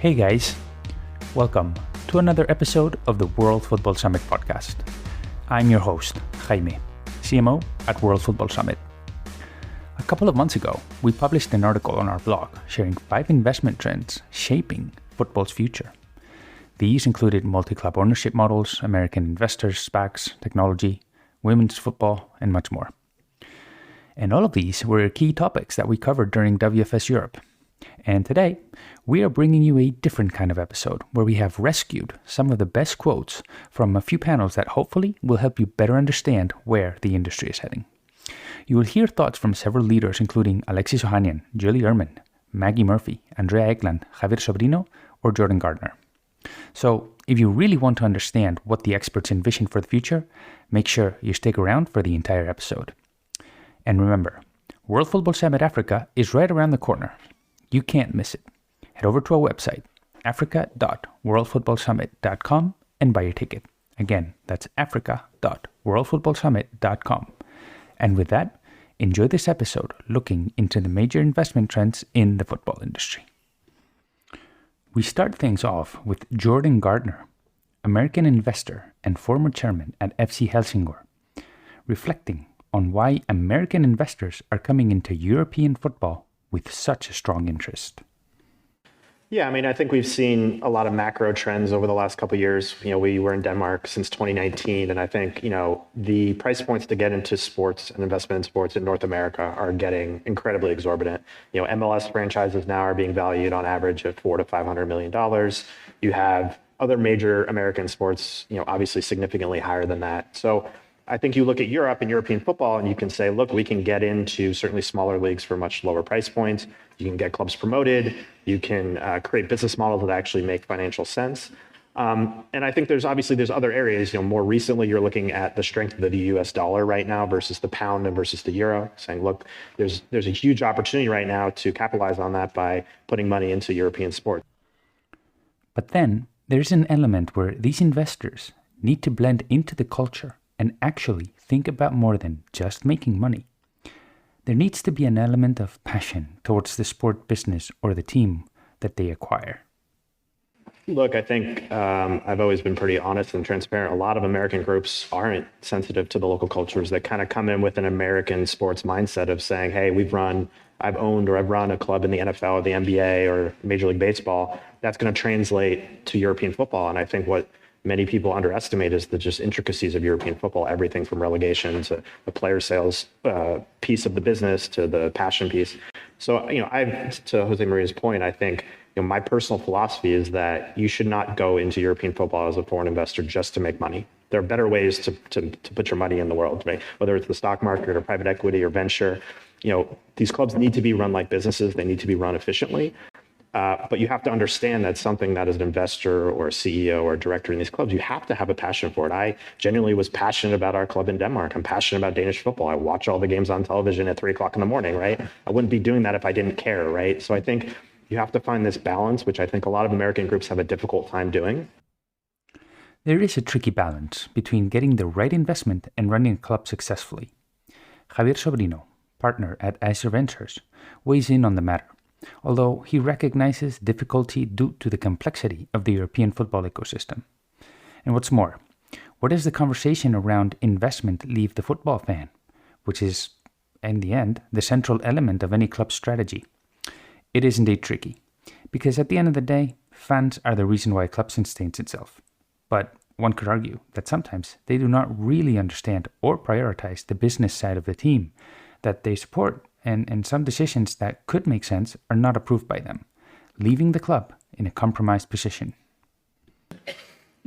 Hey guys, welcome to another episode of the World Football Summit podcast. I'm your host, Jaime, CMO at World Football Summit. A couple of months ago, we published an article on our blog sharing 5 investment trends shaping football's future. These included multi-club ownership models, American investors, SPACs, technology, women's football, and much more. And all of these were key topics that we covered during WFS Europe. And today, we are bringing you a different kind of episode where we have rescued some of the best quotes from a few panels that hopefully will help you better understand where the industry is heading. You will hear thoughts from several leaders including Alexis Ohanian, Uhrman, Maggie Murphy, Andrea Ekblad, Javier Sobrino, or Jordan Gardner. So, if you really want to understand what the experts envision for the future, make sure you stick around for the entire episode. And remember, World Football Summit Africa is right around the corner. You can't miss it. Head over to our website, africa.worldfootballsummit.com, and buy your ticket. Again, that's africa.worldfootballsummit.com. And with that, enjoy this episode looking into the major investment trends in the football industry. We start things off with Jordan Gardner, American investor and former chairman at FC Helsingør, reflecting on why American investors are coming into European football with such a strong interest. Yeah, I think we've seen a lot of macro trends over the last couple of years. We were in Denmark since 2019, and I think, the price points to get into sports and investment in sports in North America are getting incredibly exorbitant. MLS franchises now are being valued on average at $400 to $500 million. You have other major American sports, obviously significantly higher than that. So I think you look at Europe and European football and you can say, look, we can get into certainly smaller leagues for much lower price points. You can get clubs promoted. You can create business models that actually make financial sense. And I think there's other areas. More recently, you're looking at the strength of the US dollar right now versus the pound and versus the euro, saying, look, there's a huge opportunity right now to capitalize on that by putting money into European sport. But then there's an element where these investors need to blend into the culture and actually think about more than just making money. There needs to be an element of passion towards the sport business or the team that they acquire. Look, I think I've always been pretty honest and transparent. A lot of American groups aren't sensitive to the local cultures. They kind of come in with an American sports mindset of saying, hey, I've owned or I've run a club in the NFL or the NBA or Major League Baseball. That's going to translate to European football. And I think what many people underestimate is the just intricacies of European football, everything from relegation to the player sales piece of the business to the passion piece. So, to Jose Maria's point, I think, my personal philosophy is that you should not go into European football as a foreign investor just to make money. There are better ways to put your money in the world, right? Whether it's the stock market or private equity or venture. These clubs need to be run like businesses. They need to be run efficiently. But you have to understand that something that as an investor or a CEO or a director in these clubs, you have to have a passion for it. I genuinely was passionate about our club in Denmark. I'm passionate about Danish football. I watch all the games on television at 3 o'clock in the morning, right? I wouldn't be doing that if I didn't care, right? So I think you have to find this balance, which I think a lot of American groups have a difficult time doing. There is a tricky balance between getting the right investment and running a club successfully. Javier Sobrino, partner at Azure Ventures, weighs in on the matter, although he recognizes difficulty due to the complexity of the European football ecosystem. And what's more, where does the conversation around investment leave the football fan, which is, in the end, the central element of any club's strategy? It is indeed tricky, because at the end of the day, fans are the reason why a club sustains itself. But one could argue that sometimes they do not really understand or prioritize the business side of the team that they support, and some decisions that could make sense are not approved by them, leaving the club in a compromised position.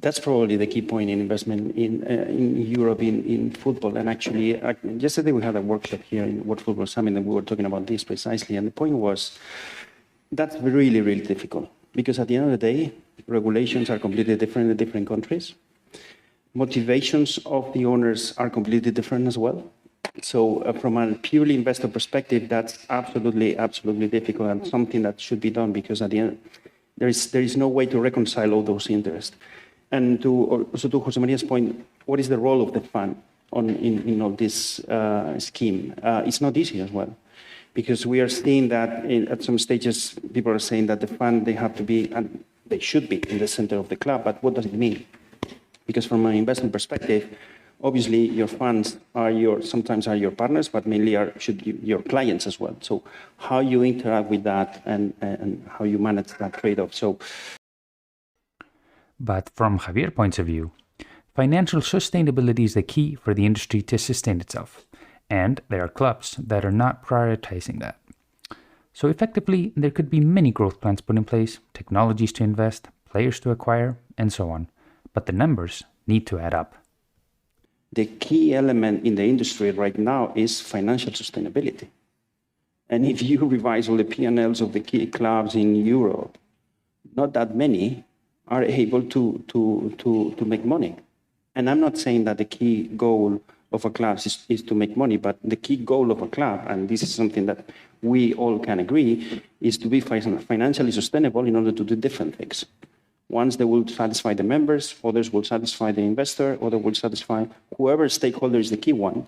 That's probably the key point in investment in Europe in football. And actually, yesterday we had a workshop here in World Football Summit and we were talking about this precisely. And the point was, that's really, really difficult because at the end of the day, regulations are completely different in different countries. Motivations of the owners are completely different as well. So from a purely investor perspective, that's absolutely difficult and something that should be done because at the end, there is no way to reconcile all those interests. And to Jose Maria's point, what is the role of the fan in all this scheme? It's not easy as well. because we are seeing that at some stages, people are saying that the fund, they have to be, and they should be in the center of the club, but what does it mean? Because from an investment perspective, obviously your funds are sometimes are your partners, but mainly your clients as well. So how you interact with that and how you manage that trade-off. But from Javier's point of view, financial sustainability is the key for the industry to sustain itself. And there are clubs that are not prioritizing that. So effectively, there could be many growth plans put in place, technologies to invest, players to acquire, and so on. But the numbers need to add up. The key element in the industry right now is financial sustainability. And if you revise all the P&Ls of the key clubs in Europe, not that many are able to make money. And I'm not saying that the key goal of a club is to make money, but the key goal of a club, and this is something that we all can agree, is to be financially sustainable in order to do different things. Ones that will satisfy the members, others will satisfy the investor, others will satisfy whoever stakeholder is the key one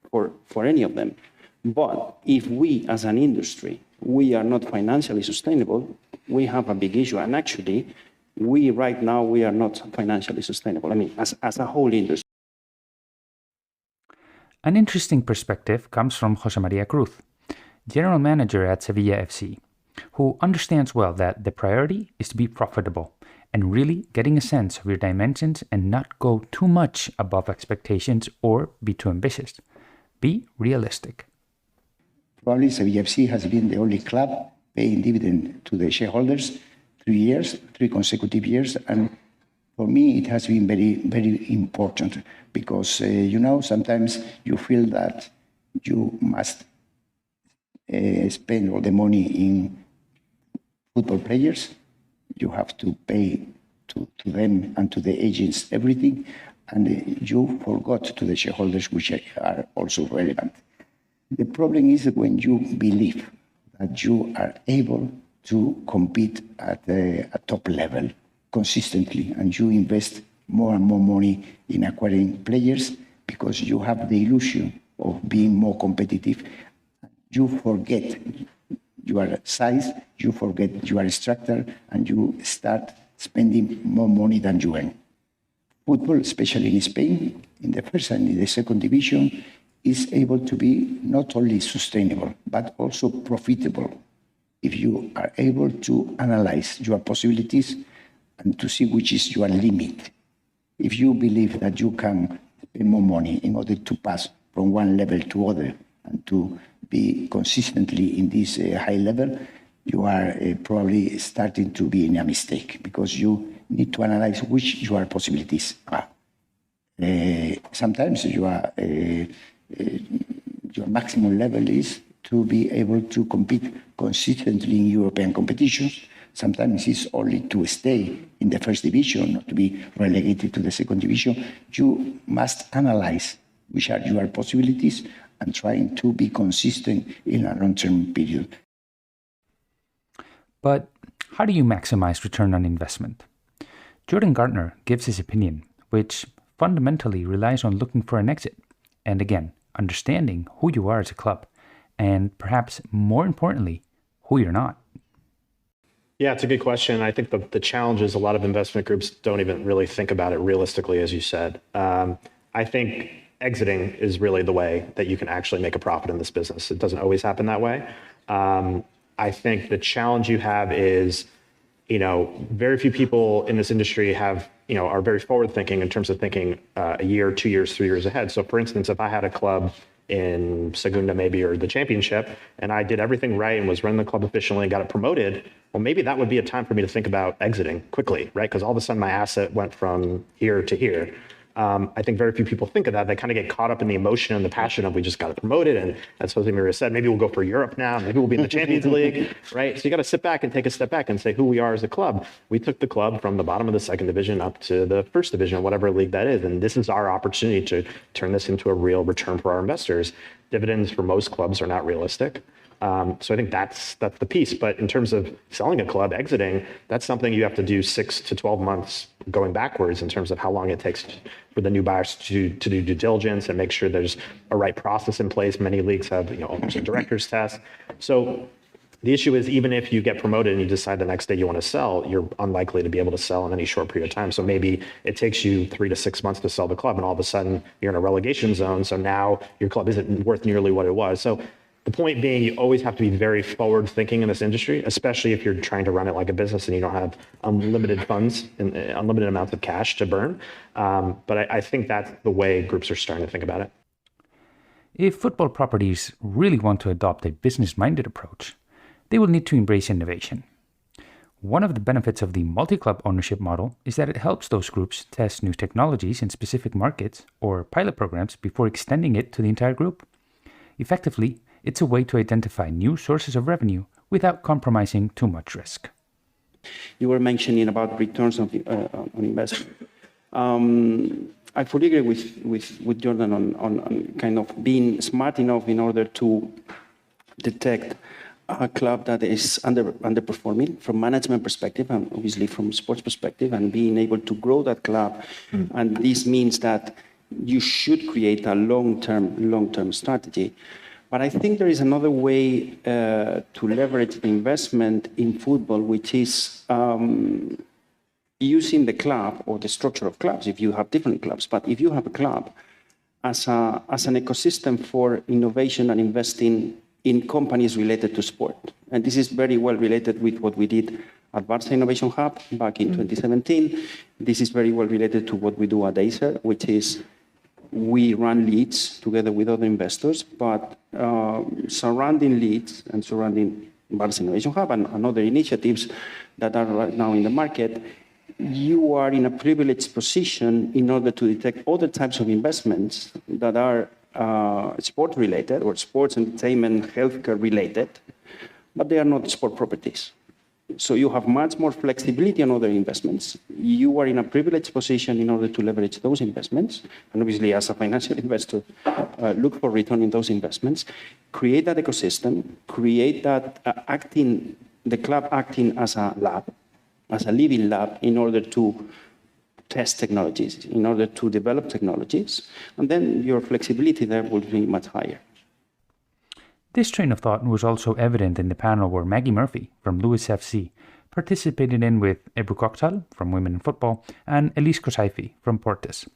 for any of them. But if we as an industry, we are not financially sustainable, we have a big issue. And actually, right now, we are not financially sustainable. I mean, as a whole industry. An interesting perspective comes from Jose Maria Cruz, general manager at Sevilla FC, who understands well that the priority is to be profitable and really getting a sense of your dimensions and not go too much above expectations or be too ambitious. Be realistic. Probably Sevilla FC has been the only club paying dividend to the shareholders 3 consecutive years, and for me it has been very, very important because, sometimes you feel that you must spend all the money in football players. You have to pay to them and to the agents everything, and you forgot to the shareholders, which are also relevant. The problem is when you believe that you are able to compete at a top level consistently, and you invest more and more money in acquiring players because you have the illusion of being more competitive. You forget your size, you forget your structure, and you start spending more money than you earn. Football, especially in Spain, in the first and in the second division, is able to be not only sustainable, but also profitable if you are able to analyze your possibilities and to see which is your limit. If you believe that you can spend more money in order to pass from one level to other and to be consistently in this high level, you are probably starting to be in a mistake because you need to analyze which your possibilities are. Sometimes your maximum level is to be able to compete consistently in European competitions. Sometimes it's only to stay in the first division, not to be relegated to the second division. You must analyze which are your possibilities and trying to be consistent in a long-term period. But how do you maximize return on investment? Jordan Gardner gives his opinion, which fundamentally relies on looking for an exit, and again, understanding who you are as a club, and perhaps more importantly, who you're not. Yeah, it's a good question. I think the challenge is a lot of investment groups don't even really think about it realistically, as you said. I think exiting is really the way that you can actually make a profit in this business. It doesn't always happen that way. I think the challenge you have is, very few people in this industry are very forward thinking in terms of thinking a year, 2 years, 3 years ahead. So for instance, if I had a club in Segunda maybe, or the championship, and I did everything right and was running the club efficiently and got it promoted, well, maybe that would be a time for me to think about exiting quickly, right? Because all of a sudden my asset went from here to here. I think very few people think of that. They kind of get caught up in the emotion and the passion of we just got it promoted. And as Jose Maria said, maybe we'll go for Europe now. Maybe we'll be in the Champions League, right? So you got to sit back and take a step back and say who we are as a club. We took the club from the bottom of the second division up to the first division, whatever league that is. And this is our opportunity to turn this into a real return for our investors. Dividends for most clubs are not realistic. So I think that's the piece. But in terms of selling a club, exiting, that's something you have to do 6 to 12 months going backwards in terms of how long it takes for the new buyers to do due diligence and make sure there's a right process in place. Many leagues have, owners and directors test. So the issue is, even if you get promoted and you decide the next day you want to sell, you're unlikely to be able to sell in any short period of time. So maybe it takes you 3 to 6 months to sell the club, and all of a sudden you're in a relegation zone. So now your club isn't worth nearly what it was. So the point being, you always have to be very forward thinking in this industry, especially if you're trying to run it like a business and you don't have unlimited funds and unlimited amounts of cash to burn. But I think that's the way groups are starting to think about it. If football properties really want to adopt a business-minded approach, they will need to embrace innovation. One of the benefits of the multi-club ownership model is that it helps those groups test new technologies in specific markets or pilot programs before extending it to the entire group. Effectively, it's a way to identify new sources of revenue without compromising too much risk. You were mentioning about returns on investment. I fully agree with Jordan on kind of being smart enough in order to detect a club that is underperforming from management perspective and obviously from sports perspective, and being able to grow that club. And this means that you should create a long-term strategy. But I think there is another way to leverage the investment in football, which is using the club or the structure of clubs, if you have different clubs. But if you have a club as an ecosystem for innovation and investing in companies related to sport. And this is very well related with what we did at Barça Innovation Hub back in 2017. This is very well related to what we do at Acer, which is we run leads together with other investors, but surrounding leads and surrounding Barça Innovation Hub and other initiatives that are right now in the market, you are in a privileged position in order to detect other types of investments that are sport related or sports, entertainment, healthcare related, but they are not sport properties. So you have much more flexibility on other investments. You are in a privileged position in order to leverage those investments. And obviously, as a financial investor, look for return in those investments, create that ecosystem, create that the club acting as a lab, as a living lab in order to test technologies, in order to develop technologies, and then your flexibility there will be much higher. This train of thought was also evident in the panel where Maggie Murphy from Lewis FC participated in with Ebru Koktal from Women in Football and Elise Kosaifi from Portis,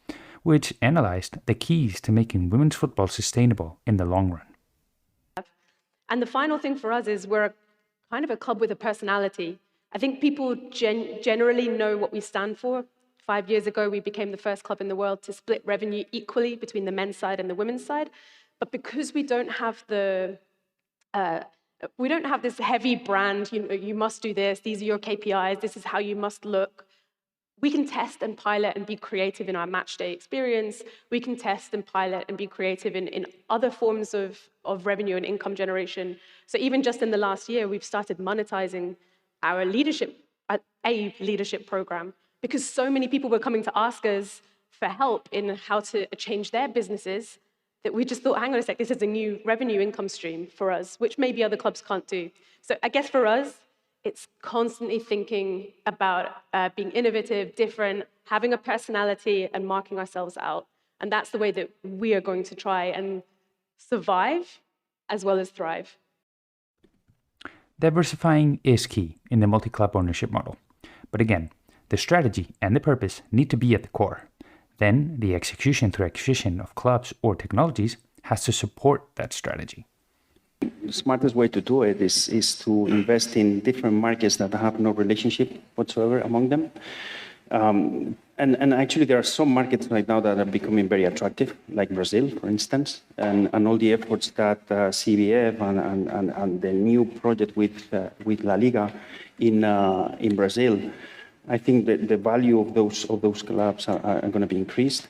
which analyzed the keys to making women's football sustainable in the long run. And the final thing for us is we're kind of a club with a personality. I think people generally know what we stand for. 5 years ago, we became the first club in the world to split revenue equally between the men's side and the women's side. But because we don't have this heavy brand, you must do this, these are your KPIs, this is how you must look. We can test and pilot and be creative in our match day experience. We can test and pilot and be creative in other forms of revenue and income generation. So even just in the last year, we've started monetizing our leadership program, because so many people were coming to ask us for help in how to change their businesses that we just thought, hang on a sec, this is a new revenue income stream for us, which maybe other clubs can't do. So I guess for us, it's constantly thinking about being innovative, different, having a personality and marking ourselves out. And that's the way that we are going to try and survive as well as thrive. Diversifying is key in the multi-club ownership model. But again, the strategy and the purpose need to be at the core. Then the execution through acquisition of clubs or technologies has to support that strategy. The smartest way to do it is to invest in different markets that have no relationship whatsoever among them. And actually, there are some markets right now that are becoming very attractive, like Brazil, for instance, and all the efforts that CBF and the new project with La Liga in Brazil. I think that the value of those clubs are going to be increased.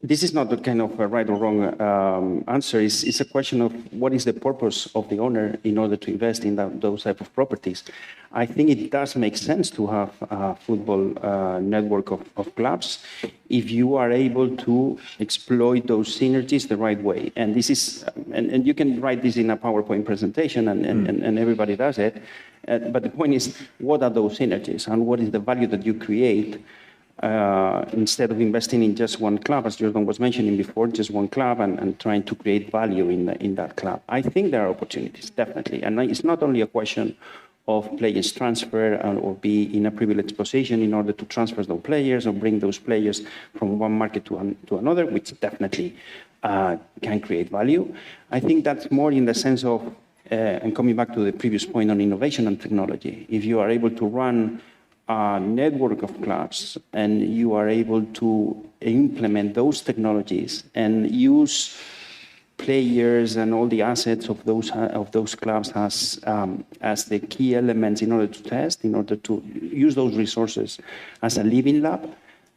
this is not a kind of a right or wrong answer. It's a question of what is the purpose of the owner in order to invest in those type of properties. I think it does make sense to have a football network of clubs if you are able to exploit those synergies the right way. And this is, and you can write this in a PowerPoint presentation, and everybody does it. But the point is, what are those synergies, and what is the value that you create? Instead of investing in just one club, as Jordan was mentioning before, just one club and trying to create value in that club. I think there are opportunities, definitely. And it's not only a question of players transfer or be in a privileged position in order to transfer those players or bring those players from one market to another, which definitely can create value. I think that's more in the sense of, and coming back to the previous point on innovation and technology, if you are able to run a network of clubs and you are able to implement those technologies and use players and all the assets of those clubs as the key elements in order to test, in order to use those resources as a living lab,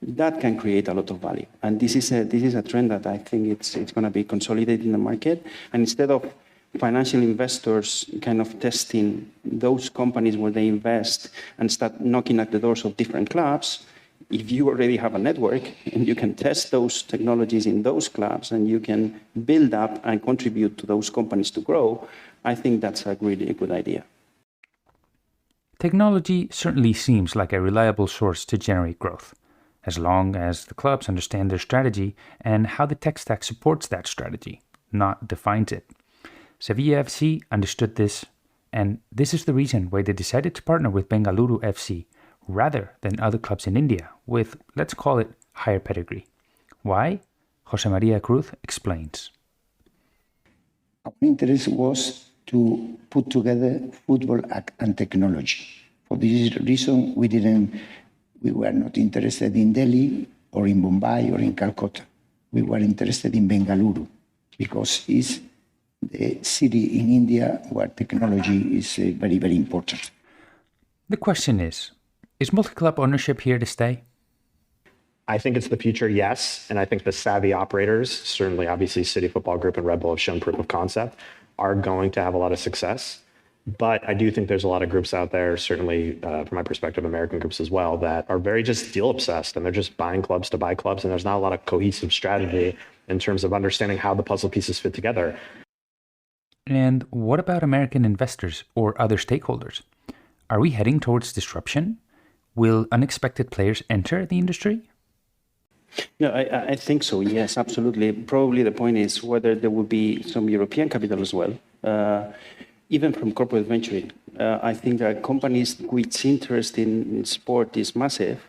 that can create a lot of value. And this is a trend that I think it's going to be consolidated in the market. And instead of financial investors kind of testing those companies where they invest and start knocking at the doors of different clubs, if you already have a network and you can test those technologies in those clubs and you can build up and contribute to those companies to grow, I think that's a really good idea. Technology certainly seems like a reliable source to generate growth, as long as the clubs understand their strategy and how the tech stack supports that strategy, not defines it. Sevilla FC understood this, and this is the reason why they decided to partner with Bengaluru FC rather than other clubs in India with, let's call it, higher pedigree. Why? Jose Maria Cruz explains. Our interest was to put together football and technology. For this reason, we were not interested in Delhi or in Mumbai or in Calcutta. We were interested in Bengaluru because it's the city in India where technology is very, very important. The question is multi-club ownership here to stay? I think it's the future, yes. And I think the savvy operators, certainly obviously City Football Group and Red Bull have shown proof of concept, are going to have a lot of success. But I do think there's a lot of groups out there, certainly from my perspective, American groups as well, that are very just deal obsessed and they're just buying clubs to buy clubs. And there's not a lot of cohesive strategy in terms of understanding how the puzzle pieces fit together. And what about American investors or other stakeholders? Are we heading towards disruption? Will unexpected players enter the industry? No, I think so, yes, absolutely. Probably the point is whether there will be some European capital as well, even from corporate venturing. I think there are companies which interest in sport is massive,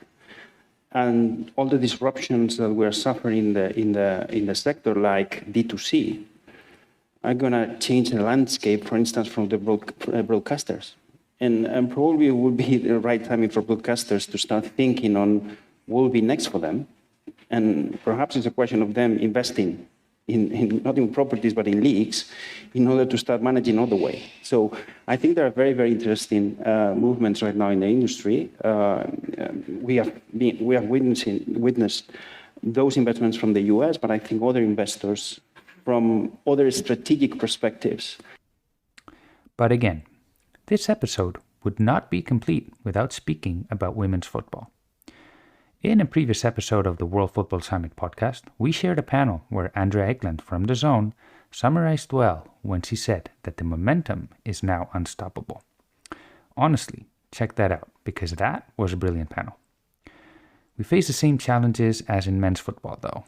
and all the disruptions that we're suffering in the sector, like D2C, are going to change the landscape, for instance, from the broadcasters. And probably it would be the right timing for broadcasters to start thinking on what will be next for them. And perhaps it's a question of them investing in not in properties, but in leagues in order to start managing all the way. So I think there are very, very interesting movements right now in the industry. We have witnessed those investments from the US, but I think other investors from other strategic perspectives. But again, this episode would not be complete without speaking about women's football. In a previous episode of the World Football Summit podcast, we shared a panel where Andrea Ekblad from DAZN summarized well when she said that the momentum is now unstoppable. Honestly, check that out because that was a brilliant panel. We face the same challenges as in men's football though.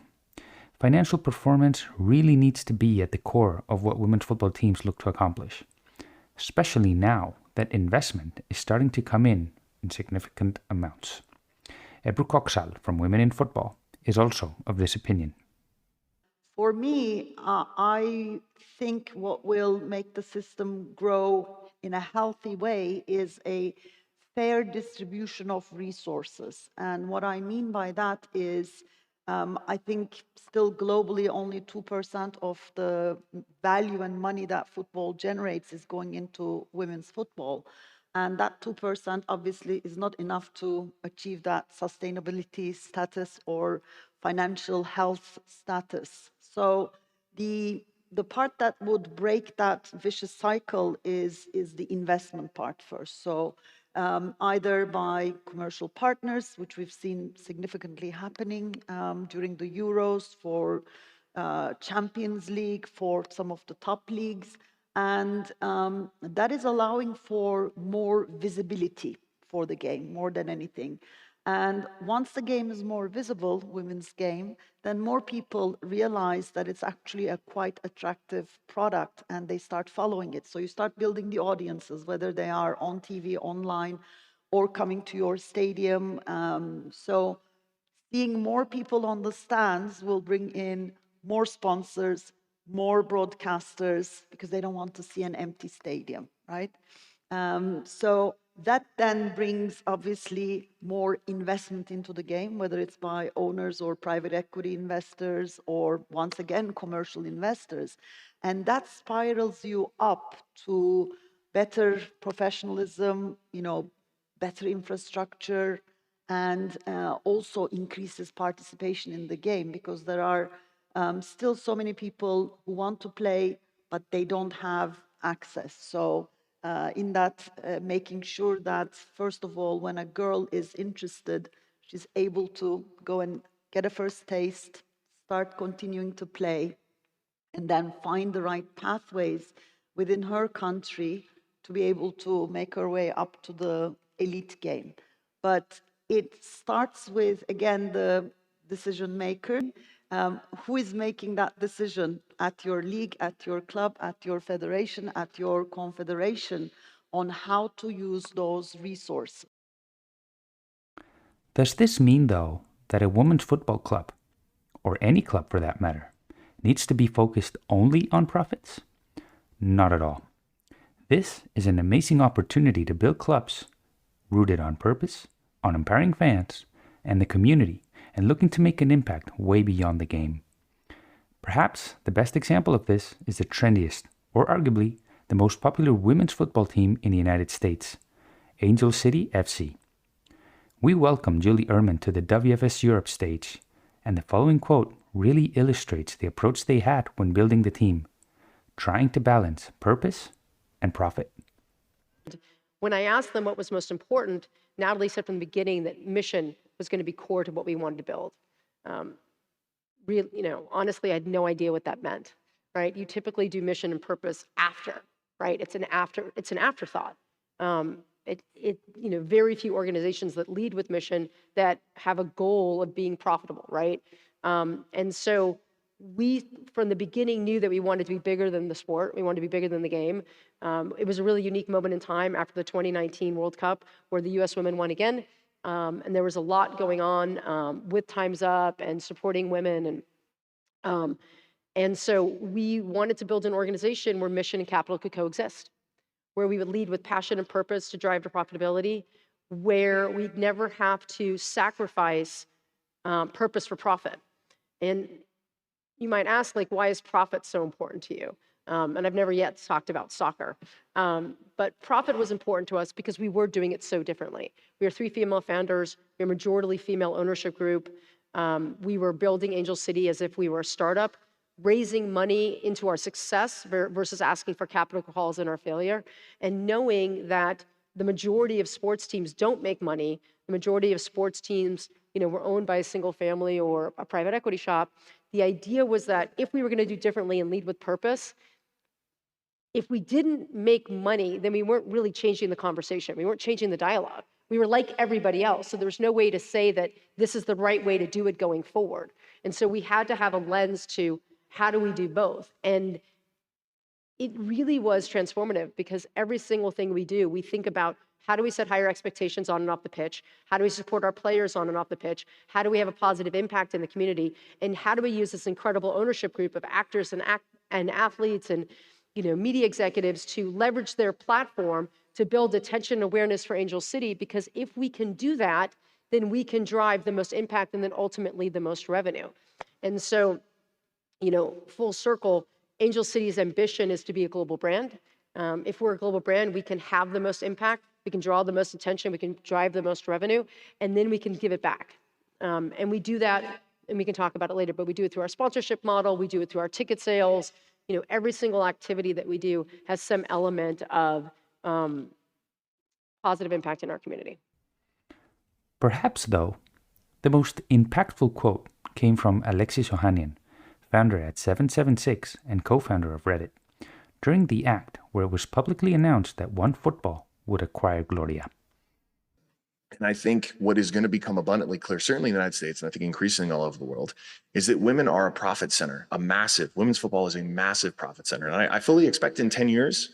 Financial performance really needs to be at the core of what women's football teams look to accomplish, especially now that investment is starting to come in significant amounts. Ebru Koksal from Women in Football is also of this opinion. For me, I think what will make the system grow in a healthy way is a fair distribution of resources. And what I mean by that is, I think still globally only 2% of the value and money that football generates is going into women's football. And that 2% obviously is not enough to achieve that sustainability status or financial health status. So the part that would break that vicious cycle is the investment part first. So either by commercial partners, which we've seen significantly happening during the Euros, for Champions League, for some of the top leagues, and that is allowing for more visibility for the game more than anything. And once the game is more visible, women's game, then more people realize that it's actually a quite attractive product and they start following it. So you start building the audiences, whether they are on TV, online, or coming to your stadium. So seeing more people on the stands will bring in more sponsors, more broadcasters, because they don't want to see an empty stadium, right? So that then brings obviously more investment into the game, whether it's by owners or private equity investors, or once again, commercial investors. And that spirals you up to better professionalism, better infrastructure, and also increases participation in the game, because there are still so many people who want to play, but they don't have access. So in that, making sure that, first of all, when a girl is interested, she's able to go and get a first taste, start continuing to play, and then find the right pathways within her country to be able to make her way up to the elite game. But it starts with, again, the decision maker. Who is making that decision at your league, at your club, at your federation, at your confederation, on how to use those resources? Does this mean, though, that a women's football club, or any club for that matter, needs to be focused only on profits? Not at all. This is an amazing opportunity to build clubs rooted on purpose, on empowering fans and the community, and looking to make an impact way beyond the game. Perhaps the best example of this is the trendiest, or arguably the most popular women's football team in the United States, Angel City FC. We welcome Julie Uhrman to the WFS Europe stage, and the following quote really illustrates the approach they had when building the team, trying to balance purpose and profit. When I asked them what was most important, Natalie said from the beginning that mission was going to be core to what we wanted to build. Honestly, I had no idea what that meant, right? You typically do mission and purpose after, right? It's an afterthought. Very few organizations that lead with mission that have a goal of being profitable, right? And so we, from the beginning, knew that we wanted to be bigger than the sport. We wanted to be bigger than the game. It was a really unique moment in time after the 2019 World Cup, where the U.S. women won again. And there was a lot going on with Time's Up and supporting women. And so we wanted to build an organization where mission and capital could coexist, where we would lead with passion and purpose to drive to profitability, where we'd never have to sacrifice purpose for profit. And you might ask, why is profit so important to you? And I've never yet talked about soccer. But profit was important to us because we were doing it so differently. We are 3 female founders. We're a majority female ownership group. We were building Angel City as if we were a startup, raising money into our success versus asking for capital calls in our failure, and knowing that the majority of sports teams don't make money. The majority of sports teams, were owned by a single family or a private equity shop. The idea was that if we were going to do differently and lead with purpose, if we didn't make money, then we weren't really changing the conversation. We weren't changing the dialogue. We were like everybody else. So there was no way to say that this is the right way to do it going forward. And so we had to have a lens to how do we do both? And it really was transformative, because every single thing we do, we think about how do we set higher expectations on and off the pitch? How do we support our players on and off the pitch? How do we have a positive impact in the community? And how do we use this incredible ownership group of actors and athletes and media executives to leverage their platform to build attention and awareness for Angel City? Because if we can do that, then we can drive the most impact and then ultimately the most revenue. And so, full circle, Angel City's ambition is to be a global brand. If we're a global brand, we can have the most impact, we can draw the most attention, we can drive the most revenue, and then we can give it back. And we do that and we can talk about it later, but we do it through our sponsorship model, we do it through our ticket sales. Every single activity that we do has some element of positive impact in our community. Perhaps, though, the most impactful quote came from Alexis Ohanian, founder at 776 and co-founder of Reddit, during the act where it was publicly announced that OneFootball would acquire Gloria. And I think what is going to become abundantly clear, certainly in the United States, and I think increasingly all over the world, is that women are a profit center, women's football is a massive profit center. And I fully expect in 10 years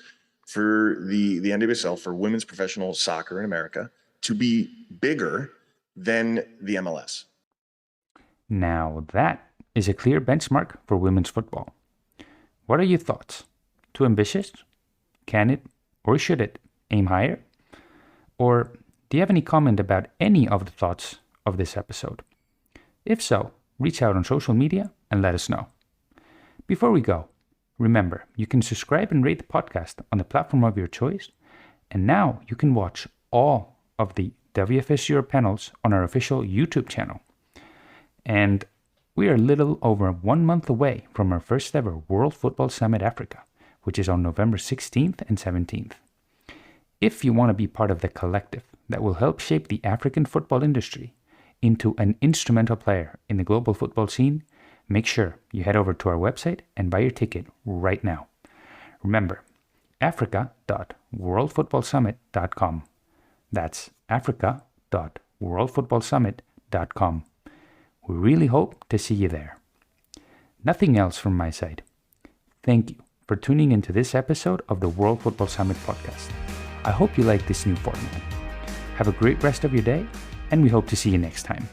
for the NWSL, for women's professional soccer in America, to be bigger than the MLS. Now that is a clear benchmark for women's football. What are your thoughts? Too ambitious? Can it, or should it, aim higher? Or do you have any comment about any of the thoughts of this episode? If so, reach out on social media and let us know. Before we go, remember, you can subscribe and rate the podcast on the platform of your choice, and now you can watch all of the WFS Europe panels on our official YouTube channel. And we are a little over 1 month away from our first ever World Football Summit Africa, which is on November 16th and 17th. If you want to be part of the collective that will help shape the African football industry into an instrumental player in the global football scene, make sure you head over to our website and buy your ticket right now. Remember, africa.worldfootballsummit.com. That's africa.worldfootballsummit.com. We really hope to see you there. Nothing else from my side. Thank you for tuning into this episode of the World Football Summit podcast. I hope you like this new format. Have a great rest of your day, and we hope to see you next time.